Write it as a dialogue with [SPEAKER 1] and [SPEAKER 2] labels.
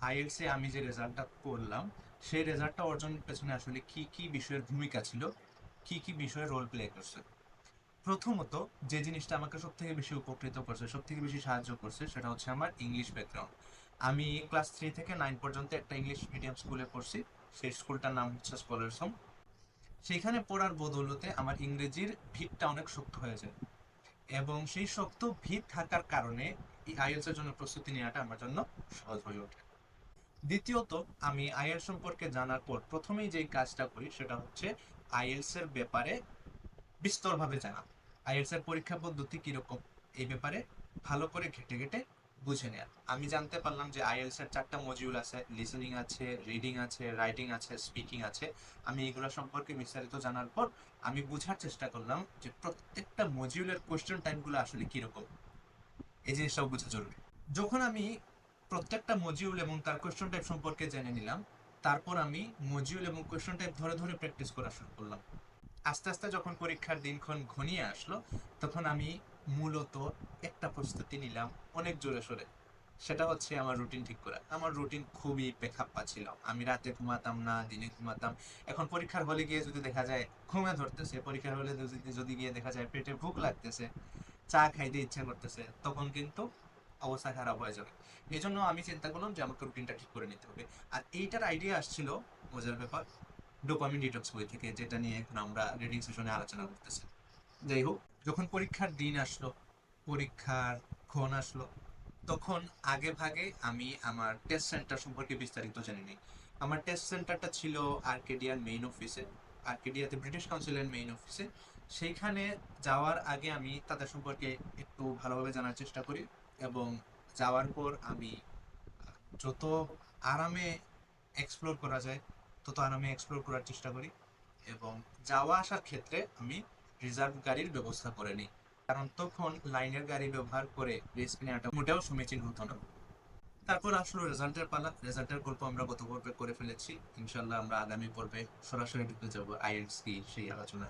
[SPEAKER 1] IELTS এ আমি যে রেজাল্টটা করলাম, সেই রেজাল্টটা অর্জনের পেছনে আসলে কি কি বিষয়ের ভূমিকা ছিল, কি কি বিষয়ে রোল প্লে করছে। প্রথমত, যে জিনিসটা আমাকে সব থেকে বেশি উপকৃত করছে, সব থেকে বেশি সাহায্য করছে, সেটা হচ্ছে আমার ইংলিশ ব্যাকগ্রাউন্ড। আমি ক্লাস 3 থেকে 9 পর্যন্ত একটা ইংলিশ মিডিয়াম স্কুলে পড়ছি। সেই স্কুলটার নাম হচ্ছে স্কলার্স হোম। সেখানে পড়ার বদৌলতে আমার ইংরেজির ভিতটা অনেক শক্ত হয়ে যায়, এবং সেই শক্ত ভিত থাকার কারণে এই আইএলটিএস এর জন্য প্রস্তুতি নেওয়াটা আমার জন্য সহজ হয়ে ওঠে। দ্বিতীয়ত, আমি আইএলটিএস সম্পর্কে জানার পর প্রথমেই যে কাজটা করি সেটা হচ্ছে আইএলটিএস এর ব্যাপারে বিস্তরভাবে জানা। আইএলটিএস এর পরীক্ষা পদ্ধতি কিরকম, এই ব্যাপারে ভালো করে ঘেটে ঘেটে বুঝে নেয়া। আমি জানতে পারলাম যে আইএলটিএস এর 4টা মডিউল আছে, লিসেনিং আছে, রিডিং আছে, রাইটিং আছে, স্পিকিং আছে। আমি এগুলো সম্পর্কে বিস্তারিত জানার পর আমি বোঝার চেষ্টা করলাম যে প্রত্যেকটা মডিউলের কোয়েশ্চেন টাইপগুলো আসলে কিরকম। এই জিনিসটাও বোঝা জরুরি। যখন আমি প্রত্যেকটা মডিউল এবং তার কোয়েশ্চন টাইপ সম্পর্কে জেনে নিলাম, তারপর আমি মডিউল এবং কোয়েশ্চন টাইপ ধরে ধরে প্র্যাকটিস করা শুরু করলাম। আস্তে আস্তে যখন পরীক্ষার দিনক্ষণ ঘনিয়ে আসলো, তখন আমি মূলত একটা প্রস্তুতি নিলাম অনেক জোরে সোরে। সেটা হচ্ছে আমার রুটিন ঠিক করা। আমার রুটিন খুবই বেখাপ্পা ছিল। আমি রাতে ঘুমাতাম না, দিনে ঘুমাতাম। এখন পরীক্ষার হলে গিয়ে যদি দেখা যায় ঘুমে ধরতেছে, পরীক্ষার হলে যদি গিয়ে দেখা যায় পেটে ভুক লাগতেছে, চা খাইতে ইচ্ছা করতেছে, তখন কিন্তু অবস্থা খারাপ হয়ে যাবে। এই জন্য আমি চিন্তা করলাম যে আমাকে রুটিনটা ঠিক করে নিতে হবে। আর এইটার আইডিয়া আসছিল, মজার ব্যাপার, ডোপামিন ডিটক্স বই থেকে, যেটা নিয়ে এখন আমরা রিডিং সেশনে আলোচনা করতেছি। যাই হোক, যখন পরীক্ষার দিন আসলো, পরীক্ষার ক্ষণ আসলো, তখন আগে ভাগে আমি আমার টেস্ট সেন্টার সম্পর্কে বিস্তারিত জেনে নিই। আমার টেস্ট সেন্টারটা ছিল আর্কেডিয়ার মেইন অফিসে, আর্কেডিয়াতে ব্রিটিশ কাউন্সিলের মেইন অফিসে। সেইখানে যাওয়ার আগে আমি তাদের সম্পর্কে একটু ভালোভাবে জানার চেষ্টা করি, এবং যাওয়ার পর আমি যত আরামে এক্সপ্লোর করা যায় তত আরামে এক্সপ্লোর করার চেষ্টা করি, এবং যাওয়া আসার ক্ষেত্রে আমি রিজার্ভ গাড়ির ব্যবস্থা করে নিই, কারণ তখন লাইনের গাড়ি ব্যবহার করে রিস্ক নেওয়াটা মোটেও সমীচীন হতো না। তারপর আসলো রেজাল্টের পালা। রেজাল্টের গল্প আমরা গত পর্বে করে ফেলেছি। ইনশাল্লাহ আমরা আগামী পর্বে সরাসরি ঢুকে যাবো আইএলটিএস কি সেই আলোচনা।